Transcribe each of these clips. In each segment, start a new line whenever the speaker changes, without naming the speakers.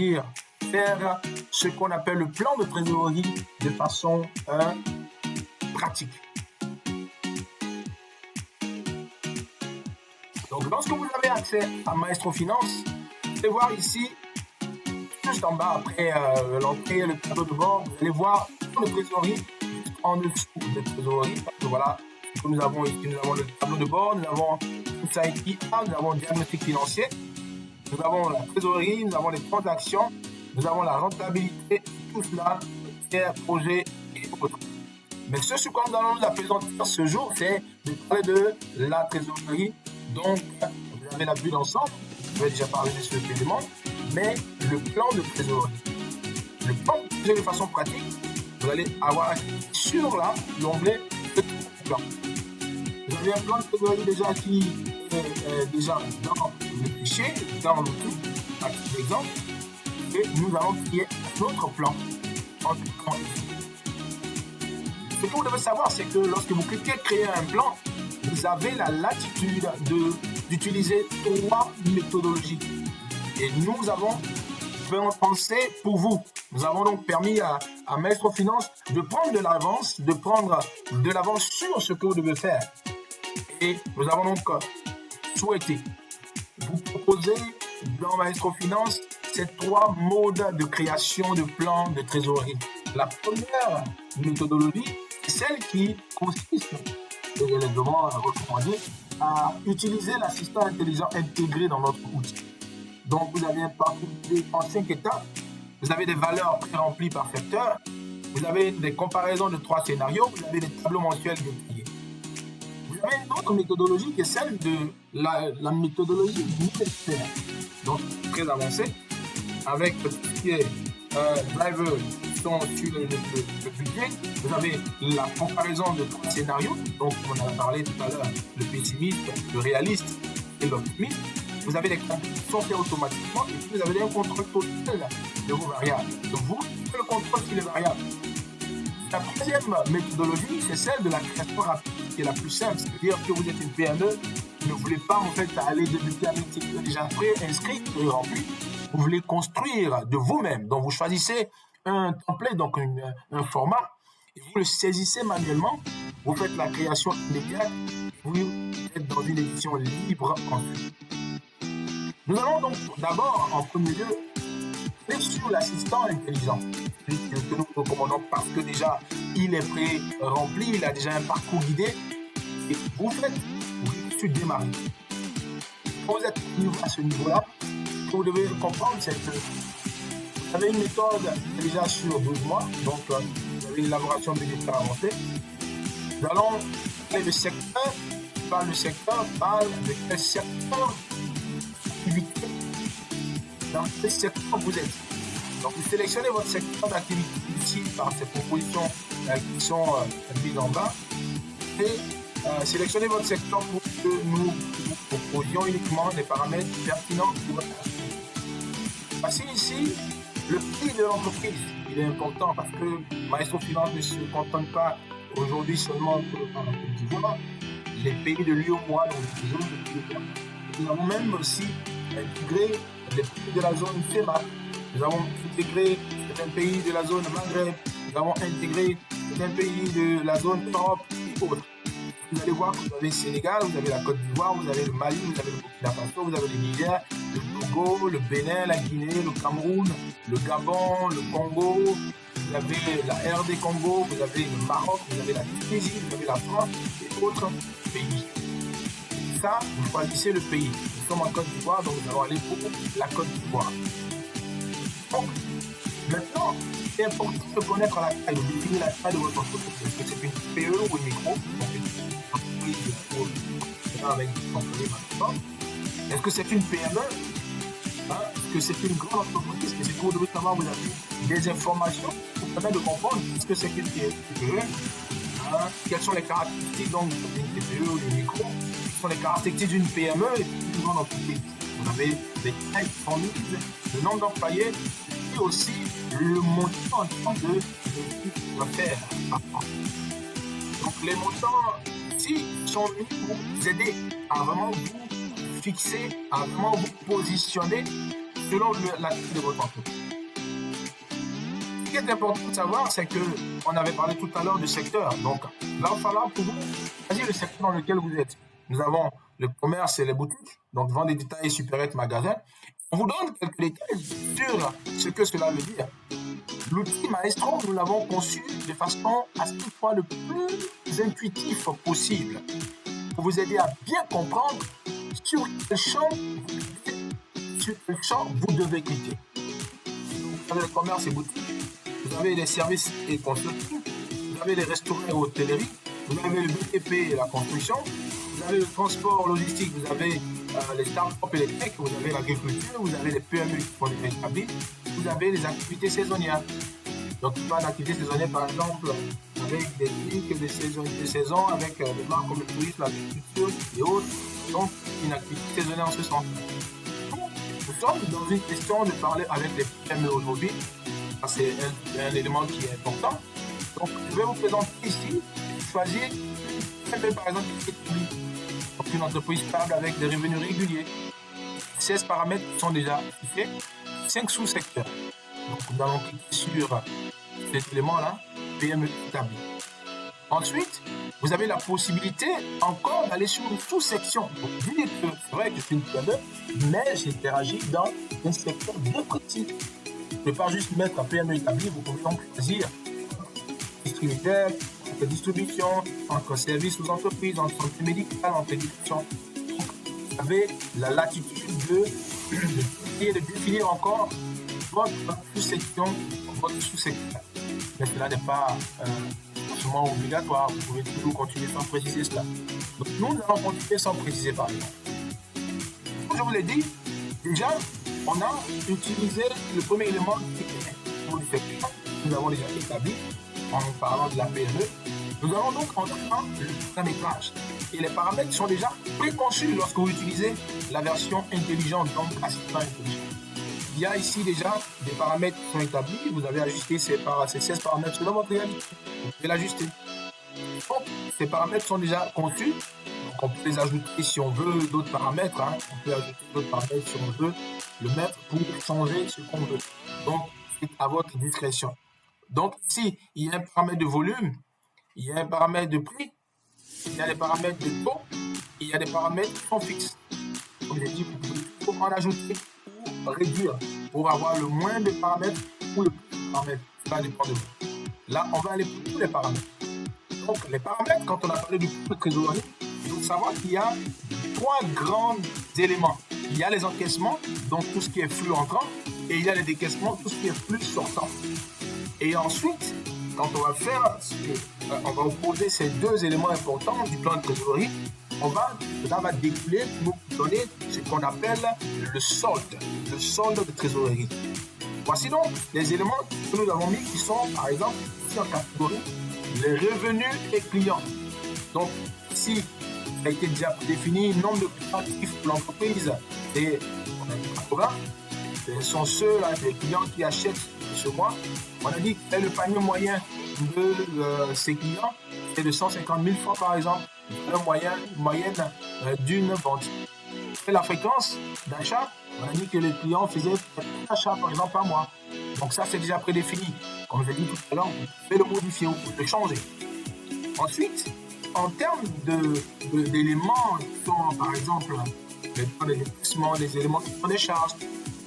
c'est-à-dire faire ce qu'on appelle le plan de trésorerie de façon pratique. Donc, lorsque vous avez accès à Maestro Finance, vous allez voir ici, juste en bas, après l'entrée, le tableau de bord, vous allez voir le trésorerie en dessous de trésorerie. Donc, voilà ce que nous avons ici. Nous avons le tableau de bord, nous avons Insight IA, nous avons le diagnostic financier, nous avons la trésorerie, nous avons les transactions, nous avons la rentabilité, tout cela, tiers, projet et autres. Mais ce sur quoi nous allons nous appesantir ce jour, c'est de parler de la trésorerie. Donc, vous avez la vue d'ensemble, je vais déjà parler de ce élément, mais le plan de trésorerie. Le plan de trésorerie de façon pratique, vous allez avoir sur là l'onglet de plan. Vous avez un plan de trésorerie déjà qui est déjà dans le fichier, dans l'outil, à titre d'exemple, et nous allons créer un autre plan en cliquant ici. Ce que vous devez savoir, c'est que lorsque vous cliquez créer un plan, vous avez la latitude d'utiliser 3 méthodologies. Et nous avons pensé pour vous. Nous avons donc permis à Maestro Finance de prendre de l'avance, sur ce que vous devez faire. Et nous avons donc souhaité vous proposer dans Maestro Finance ces 3 modes de création de plans de trésorerie. La première méthodologie, c'est celle qui consiste, et elle est vraiment recommandée, à utiliser l'assistant intelligent intégré dans notre outil. Donc, vous avez un parcours en 5 étapes. Vous avez des valeurs pré-remplies par secteur. Vous avez des comparaisons de 3 scénarios. Vous avez des tableaux mensuels détaillés. Vous avez une autre méthodologie qui est celle de la méthodologie militaire. Donc, très avancée, avec tout ce qui est driver sont sur le budget. Vous avez la comparaison de 3 scénarios. Donc, on a parlé tout à l'heure, le pessimiste, le réaliste et l'optimiste. Vous avez les comptes faits automatiquement et puis vous avez un contrôle total de vos variables. Donc, vous faites le contrôle sur les variables. La troisième méthodologie, c'est celle de la création rapide, qui est la plus simple. C'est-à-dire que vous êtes une PME, vous ne voulez pas en fait aller débuter avec ce qui est déjà pré-inscrit et rempli. Vous voulez construire de vous-même. Donc, vous choisissez un template, donc un format, et vous le saisissez manuellement. Vous faites la création immédiate. Vous êtes dans une édition libre ensuite. Nous allons donc d'abord, en premier lieu, aller sur l'assistant intelligent, que nous recommandons parce que déjà, il est pré-rempli, il a déjà un parcours guidé. Et vous cliquez démarrer. Quand vous êtes à ce niveau-là, ce que vous devez comprendre, c'est que vous avez une méthode déjà sur 12 mois, donc vous avez une élaboration budgétaire avancée. Nous allons parler de secteur, parle de quel secteur d'activité, dans quel secteur vous êtes. Donc vous sélectionnez votre secteur d'activité ici par ces propositions qui sont mises en bas et sélectionnez votre secteur pour que nous proposions uniquement des paramètres pertinents pour votre activité. Voici ici le prix de l'entreprise. Il est important parce que Maestro Finance ne se contente pas aujourd'hui seulement pour le Côte d'Ivoire, les pays de l'UEMOA, donc nous avons même aussi intégré les pays de la zone FEMA. Nous avons intégré certains pays de la zone Maghreb. Nous avons intégré certains pays de la zone Europe et autres. Vous allez voir que vous avez le Sénégal, vous avez la Côte d'Ivoire, vous avez le Mali, vous avez le Burkina Faso, vous avez le Niger, le Togo, le Bénin, la Guinée, le Cameroun, le Gabon, le Congo, vous avez la RD Congo, vous avez le Maroc, vous avez la Tunisie, vous avez la France et autres pays. Ça, vous choisissez le pays. Nous sommes en Côte d'Ivoire, donc nous allons aller pour la Côte d'Ivoire. Donc, maintenant, c'est important de connaître la taille, de définir la taille de votre entreprise. Est-ce que c'est une PE ou une micro? Est-ce que c'est une PME? Est-ce que c'est une grande entreprise? Et c'est pour vous savoir, vous avez des informations pour permettre de comprendre ce que c'est qu'une TPE. Quelles sont les caractéristiques donc d'une TPE ou d'une micro? Quelles sont les caractéristiques d'une PME et d'une grande entreprise? Vous avez des tailles fournies, le nombre d'employés et aussi le montant en termes de chiffre d'affaires. Donc les montants ici sont venus pour vous aider à vraiment vous fixer, à vraiment vous positionner selon la taille de votre entreprise. Ce qui est important de savoir, c'est qu'on avait parlé tout à l'heure du secteur. Donc, là, il va falloir pour vous choisir le secteur dans lequel vous êtes. Nous avons le commerce et les boutiques, donc vente des détails, supérette, magasin. On vous donne quelques détails sur ce que cela veut dire. L'outil Maestro, nous l'avons conçu de façon à ce qu'il soit le plus intuitif possible pour vous aider à bien comprendre sur quel champ vous devez cliquer. Vous avez le commerce et boutique, vous avez les services et consulting, vous avez les restaurants et hôtellerie, vous avez le BTP et la construction, vous avez le transport logistique, vous avez les startups et les tech, vous avez l'agriculture, vous avez les PME qui font des établis, vous avez les activités saisonnières. Donc, il parle d'activités saisonnières, par exemple, avec des pics de saison, avec des marques comme le tourisme, l'agriculture et autres. Donc, une activité saisonnière en ce sens. Nous sommes dans une question de parler avec les PME aujourd'hui. C'est un élément qui est important. Donc, je vais vous présenter ici, choisir une PME, par exemple, qui est établie. Donc, une entreprise stable avec des revenus réguliers. 16 paramètres sont déjà fixés, 5 sous-secteurs. Donc, nous allons cliquer sur cet élément-là, PME établie. Ensuite, vous avez la possibilité encore d'aller sur une sous-section. Donc, vous dites que c'est vrai que je suis une PME, mais j'interagis dans un secteur bien précis. Vous ne pouvez pas juste mettre un PME établi, vous pouvez donc choisir distributeur, entre distribution, entre services aux entreprises, entre santé médicale, entre éducation. Donc, vous avez la latitude de définir encore votre sous-section, votre sous-secteur. Mais cela n'est pas forcément obligatoire. Vous pouvez toujours continuer sans préciser cela. Donc, nous allons continuer sans préciser par exemple. Comme je vous l'ai dit, déjà, on a utilisé le premier élément qui est pour le secteur. Nous avons déjà établi en parlant de la PME. Nous allons donc entrer dans le paramétrage. Et les paramètres sont déjà préconçus lorsque vous utilisez la version intelligente, donc assistant intelligent. Il y a ici déjà des paramètres qui sont établis. Vous avez ajusté ces 16 paramètres selon votre réalité. Vous pouvez l'ajuster. Donc, ces paramètres sont déjà conçus. Donc, on peut les ajouter si on veut d'autres paramètres. On peut ajouter d'autres paramètres si on veut le mettre pour changer ce qu'on veut. Donc, c'est à votre discrétion. Donc, ici, il y a un paramètre de volume, il y a un paramètre de prix, il y a des paramètres de taux, il y a des paramètres qui sont fixes. Comme j'ai dit, vous pouvez en ajouter ou réduire pour avoir le moins de paramètres ou le plus de paramètres. Ça dépend de vous. Là, on va aller pour tous les paramètres. Donc, les paramètres, quand on a parlé du coût de trésorerie, il faut savoir qu'il y a 3 grands éléments. Il y a les encaissements, donc tout ce qui est flux entrant, et il y a les décaissements, tout ce qui est flux sortant. Et ensuite, quand on va faire, on va opposer ces deux éléments importants du plan de trésorerie, cela va découler pour nous donner ce qu'on appelle le solde de trésorerie. Voici donc les éléments que nous avons mis qui sont, par exemple, ici en catégorie, les revenus et clients. Donc, ici, il a été déjà défini le nombre de clients actifs pour l'entreprise et on a dit 80. Ce sont ceux-là, les clients qui achètent ce mois. On a dit que le panier moyen de ces clients est de 150 000 francs par exemple, la moyenne d'une vente. Et la fréquence d'achat, on a dit que les clients faisaient un achat par exemple par mois. Donc ça c'est déjà prédéfini. Comme je l'ai dit tout à l'heure, vous pouvez le modifier, vous pouvez le changer. Ensuite, en termes d'éléments qui sont par exemple les déplacements, les éléments qui sont des charges,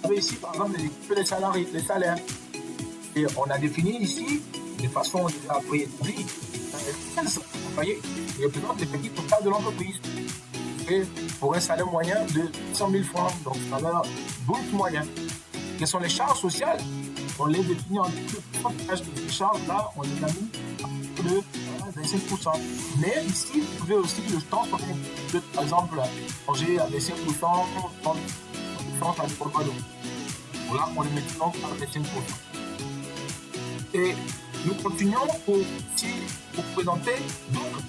vous avez ici par exemple les salariés, les salaires. Et on a défini ici, de façon déjà préétablie, vous voyez, il représente l'effectif total de l'entreprise. Et pour un salaire moyen de 100 000 francs, donc salaire brut moyen. Quelles sont les charges sociales? On les définit en pourcentage. Les charges là, on les a mis de 25%. Mais ici, vous pouvez aussi le transformer. Par exemple, manger à 25%, 30%, ça dépend pas de vous. Là, on les met donc à 25%. Et nous continuons pour présenter d'autres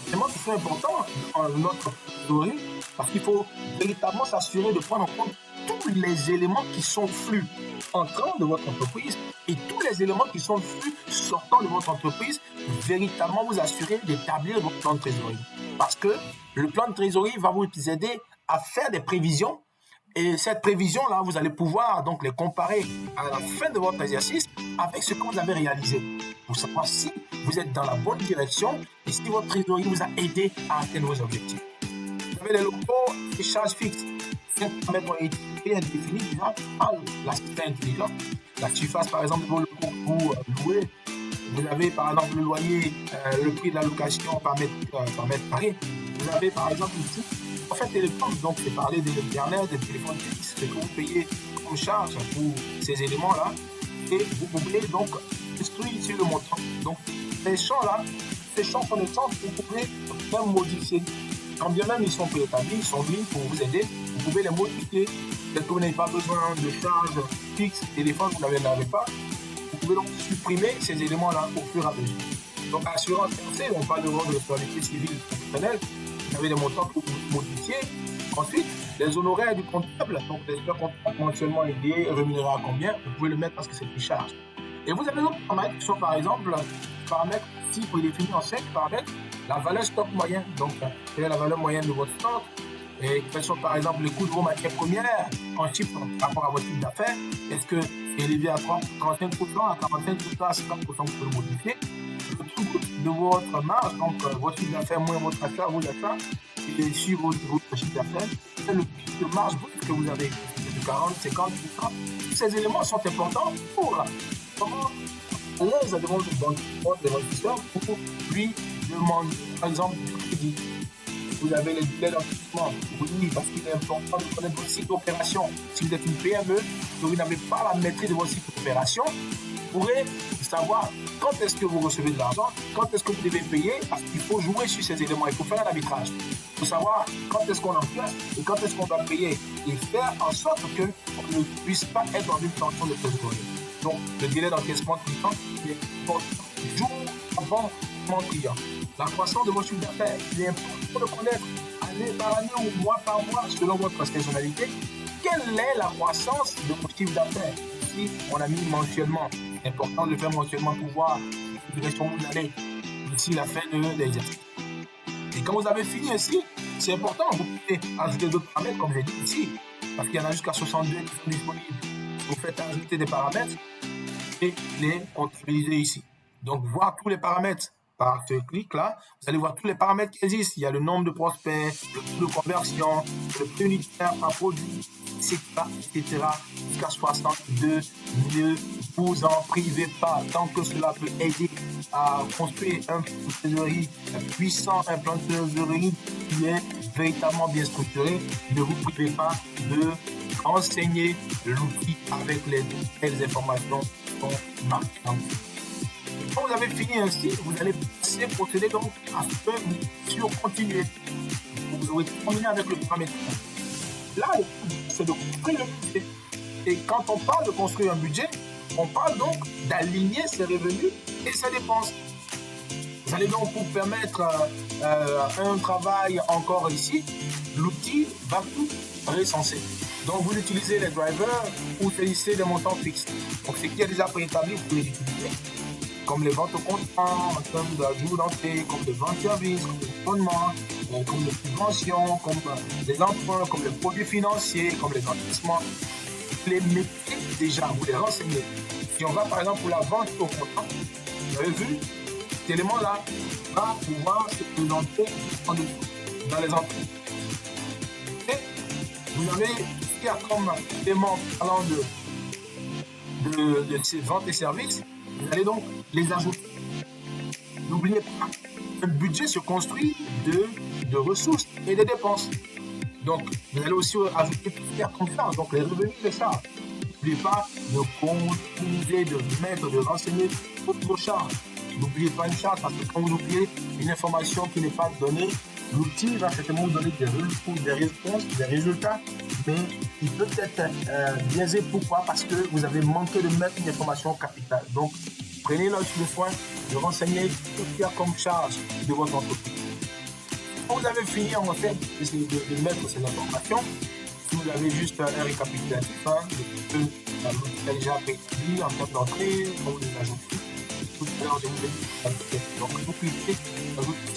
éléments qui sont importants dans notre théorie, parce qu'il faut véritablement s'assurer de prendre en compte tous les éléments qui sont flux entrants de votre entreprise et tous les éléments qui sont flux sortant de votre entreprise, véritablement vous assurer d'établir votre plan de trésorerie. Parce que le plan de trésorerie va vous aider à faire des prévisions Et cette prévision-là, vous allez pouvoir donc les comparer à la fin de votre exercice avec ce que vous avez réalisé pour savoir si vous êtes dans la bonne direction et si votre trésorerie vous a aidé à atteindre vos objectifs. Vous avez les locaux et charges fixes. Ces paramètres ont été bien définis déjà par l'assistant intelligent. La surface, par exemple, de vos locaux pour louer. Vous avez, par exemple, le loyer, le prix de la location par mètre carré. Vous avez, par exemple, ici, en fait, téléphone, donc c'est parler de l'Internet, des téléphones fixes, ce que vous payez comme charge pour ces éléments-là. Et vous pouvez donc instruire ici le montant. Donc, ces champs-là, ces champs connaissances, vous pouvez même modifier. Quand bien même ils sont préétablis, ils sont mis pour vous aider, vous pouvez les modifier. Peut-être que vous n'avez pas besoin de charge fixe, téléphone, vous n'avez pas. Vous pouvez donc supprimer ces éléments-là au fur et à mesure. Donc, assurance financière, on parle de votre responsabilité civile professionnelle. Vous avez des montants que vous modifiez. Ensuite, les honoraires du comptable, donc les frais comptables mensuellement aidés, rémunérés à combien, vous pouvez le mettre parce que c'est plus charge. Et vous avez d'autres paramètres qui sont par exemple, paramètres type définis en 5 paramètres, la valeur stock moyen, donc quelle est la valeur moyenne de votre stock, et quels sont par exemple les coûts de vos matières premières en chiffres par rapport à votre chiffre d'affaires, est-ce que c'est élevé à 35%, à 45%, à 50%, vous pouvez le modifier. Le taux de votre marge, donc votre chiffre d'affaires moins votre achat, vos achats, et sur votre chiffre d'affaires, c'est le pic de marge brute que vous avez, de 40, 50%. Tous ces éléments sont importants pour comment l'aise devant l'investisseur pour lui demander, par exemple, du crédit. Vous avez les délais d'encaissement. Oui, parce qu'il est important de connaître votre cycle d'opération. Si vous êtes une PME, que vous n'avez pas la maîtrise de votre cycle d'opération, vous pourrez savoir quand est-ce que vous recevez de l'argent, quand est-ce que vous devez payer, parce qu'il faut jouer sur ces éléments, il faut faire un arbitrage. Il faut savoir quand est-ce qu'on en place et quand est-ce qu'on doit payer et faire en sorte qu'on ne puisse pas être dans une tension de trésorerie. Donc, le délai d'encaissement client est important. Jour avant mon client. La croissance de votre chiffre d'affaires, il est important de connaître année par année ou mois par mois, selon votre saisonnalité, quelle est la croissance de votre chiffre d'affaires. Si on a mis mensuellement, c'est important de le faire mensuellement pour voir la direction où vous allez d'ici la fin de l'exercice. Et quand vous avez fini ici, c'est important, vous pouvez ajouter d'autres paramètres, comme j'ai dit ici, parce qu'il y en a jusqu'à 62 qui sont disponibles. Vous faites ajouter des paramètres et les comptabiliser ici. Donc, voir tous les paramètres par ce clic-là, vous allez voir tous les paramètres qui existent. Il y a le nombre de prospects, le coût de conversion, le prix unitaire par produit, etc., jusqu'à 62 000. Vous en privez pas tant que cela peut aider à construire un plan de trésorerie puissant, un plan de trésorerie qui est véritablement bien structuré. Ne vous privez pas de enseigner l'outil avec les informations qui sont marquantes. Quand vous avez fini ainsi, vous allez procéder donc à ce que vous sur-continuer. Vous aurez terminé avec le paramétrage. Là, c'est de construire le budget. Et quand on parle de construire un budget, on parle donc d'aligner ses revenus et ses dépenses. Vous allez donc vous permettre un travail encore ici. L'outil va tout recenser. Donc, vous utilisez les drivers ou saisissez des montants fixes. Donc, ce qui est déjà préétabli, vous pouvez les utiliser. Comme les ventes au comptant, en termes d'ajout d'entrée, comme les ventes services, comme les abonnements, comme les subventions, comme les emprunts, comme les produits financiers, comme les investissements. Vous les mettez déjà, vous les renseignez. Si on va par exemple pour la vente au comptant, vous avez vu, cet élément-là va pouvoir se présenter en dessous, dans les entrées. Et vous avez ce qu'il y a comme élément parlant de ces ventes et services, vous allez donc les ajouter. N'oubliez pas, le budget se construit de ressources et de dépenses. Donc, vous allez aussi ajouter tout ce qui est comme ça, donc les revenus et les charges. N'oubliez pas de comptabiliser, de mettre, de renseigner toutes vos charges. N'oubliez pas une charge parce que quand vous oubliez une information qui n'est pas donnée, l'outil va certainement vous donner des réponses, des résultats, mais il peut être biaisé. Pourquoi? Parce que vous avez manqué de mettre une information capitale. Donc, prenez le soin de renseigner tout ce qu'il y a comme charge de votre entreprise. Quand vous avez fini, on va faire de mettre ces informations. Si vous avez juste un récapitulatif de ce que l'outil a déjà prédit en termes d'entrée, quand vous les ajoutez, tout à l'heure, je vous ai dit. Donc, vous cliquez, ajoutez.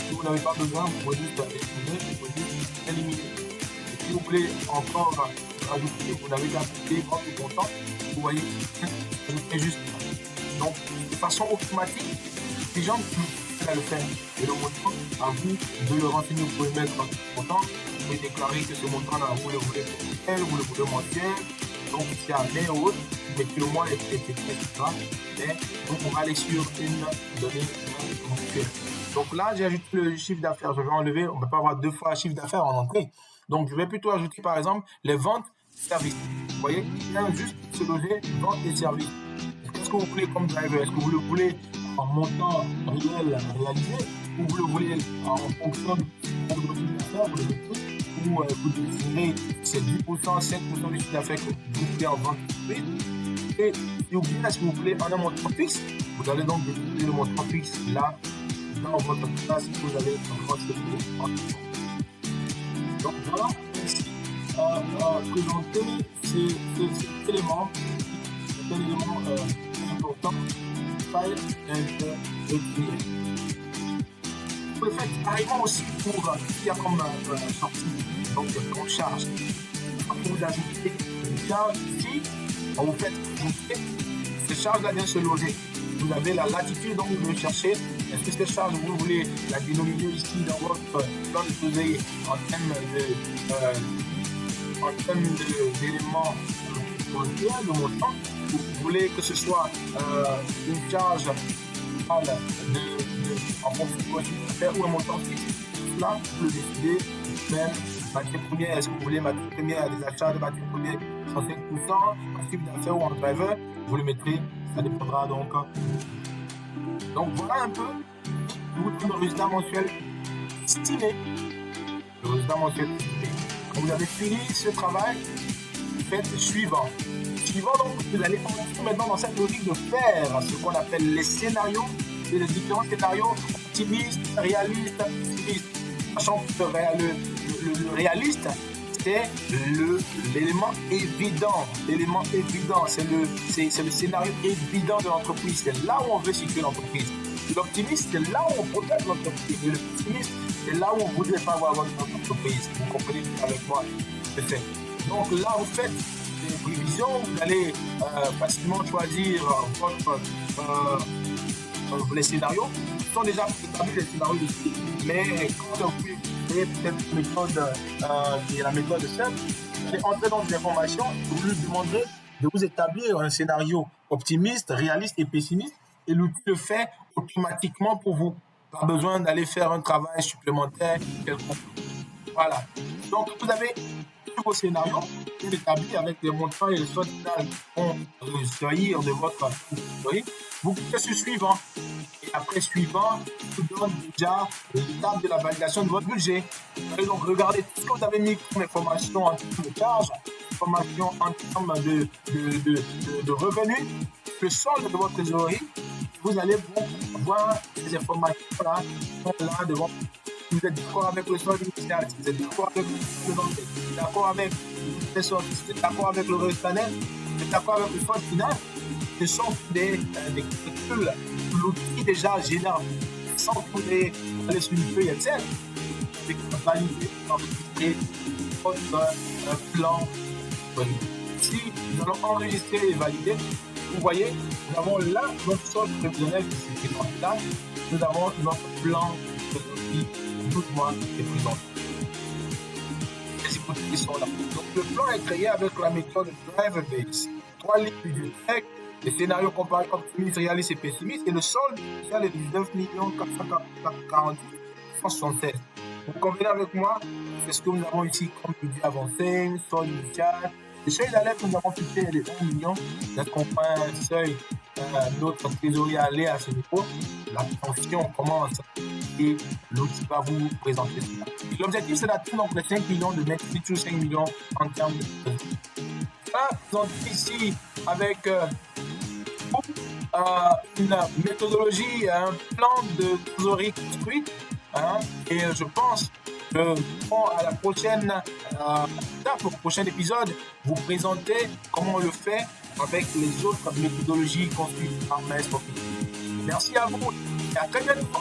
Si vous n'avez pas besoin, vous pouvez juste éliminer, vous pouvez juste éliminer. Et puis vous voulez encore ajouter, vous n'avez qu'à ajouter votre montant. Vous voyez, vous faites juste ça. Donc, de façon automatique, les gens qui le faire. Et le montant, à vous de le renseigner. Vous pouvez mettre un montant, vous pouvez déclarer que ce montant-là, vous le voulez mensuel, vous le voulez mensuel. Donc, c'est à mai ou autre, mais que le mois est etc. Mais donc, on va aller sur une donnée mensuelle. Donc là, j'ai ajouté le chiffre d'affaires. Je vais enlever, on ne peut pas avoir deux fois le chiffre d'affaires en entrée. Donc, je vais plutôt ajouter, par exemple, les ventes services. Vous voyez, il y a juste se loger ventes et services. Qu'est-ce que vous voulez comme driver? Est-ce que vous le voulez en montant réel réalisé ou vous le voulez en fonction de votre chiffre d'affaires, vous le mettez, ou vous définirez c'est 10%, 5% du chiffre d'affaires que vous voulez en vente. Et si vous voulez, est-ce que vous voulez en un montant fixe? Vous allez donc définir le montant fixe là, dans votre place, vous allez en donc voilà, ici, présenter cet élément, c'est un élément important, file and retenir. Vous le faites pareillement aussi pour il y a comme sortie, donc en charge. Quand vous ajoutez une charge ici, quand vous faites ajouter, ces charges-là viennent se loger. Vous avez la latitude, donc vous devez chercher est-ce que cette charge, vous voulez la dénominer ici dans votre plan de pesée en termes d'éléments de montant, ou vous voulez que ce soit une charge en fonction de votre chiffre d'affaires ou un montant fixe. Là, vous pouvez décider même matière première. Est-ce que vous voulez matière première, des achats de matière première 35% en chiffre d'affaires ou en driver, vous le mettrez, ça dépendra donc. Donc voilà un peu le résultat mensuel estimé. Le résultat mensuel estimé. Quand vous avez fini ce travail, vous faites le suivant. Suivant, donc, vous allez commencer maintenant dans cette logique de faire ce qu'on appelle les scénarios et les différents scénarios optimistes, réalistes, pessimistes. Sachant que le réaliste, c'est l'élément évident. L'élément évident, c'est le scénario évident de l'entreprise. C'est là où on veut situer l'entreprise. L'optimiste, c'est là où on protège l'entreprise. Et le pessimiste, c'est là où on ne voudrait pas avoir votre entreprise. Vous comprenez avec moi? Peut-être. Donc là, vous faites des prévisions. Vous allez facilement choisir les scénarios. Ce sont déjà établis les scénarios ici. Mais quand vous créez peut-être une méthode qui est la méthode simple, vous allez entrer dans des informations et vous lui demanderez de vous établir un scénario optimiste, réaliste et pessimiste. Et l'outil le fait automatiquement pour vous. Pas besoin d'aller faire un travail supplémentaire quelconque. Voilà. Donc, vous avez tous vos scénarios établis avec les montants et les soldes finales qui vont ressortir de votre story. Vous cliquez sur suivant. Et après suivant, vous donne déjà l'étape de la validation de votre budget. Vous allez donc regarder tout ce que vous avez mis comme information en termes de charges, information en termes de revenus, le solde de votre trésorerie. Vous allez voir ces informations-là devant. Si vous êtes d'accord avec le solde initial, si vous êtes d'accord avec le solde, si vous êtes d'accord avec les soldes, si vous êtes d'accord avec le résultat net, si vous êtes d'accord avec le solde final, ce sont des calculs que l'outil déjà génère sans que vous ayez aller sur une feuille Excel. Vous avez validé, enregistrer votre plan. Si nous allons enregistrer et valider, vous voyez, nous avons là notre solde prévisionnel qui est en place. Nous avons notre plan de sortie 12 mois et présent. Les hypothèses sont là. Donc le plan est créé avec la méthode Driver Base. 3 lignes budgétaires, les scénarios comparés optimistes, réalistes et pessimistes, et le solde social est de 19 448 176. Vous convenez avec moi? C'est ce que nous avons ici comme budget avancé, solde initial. Le seuil d'alerte que nous avons fixé est de 1 million. Est-ce qu'on prend un seuil, notre trésorerie aller à ce niveau? La tension commence et l'outil va vous présenter cela. L'objectif, c'est d'atteindre donc les 5 millions de mètres, 5 millions en termes de trésorerie. Là, nous sommes ici avec une méthodologie, un plan de trésorerie construit. Et je pense que à la prochaine étape, au prochain épisode, vous présenter comment on le fait avec les autres méthodologies construites par Maestro. Merci à vous et à très bientôt.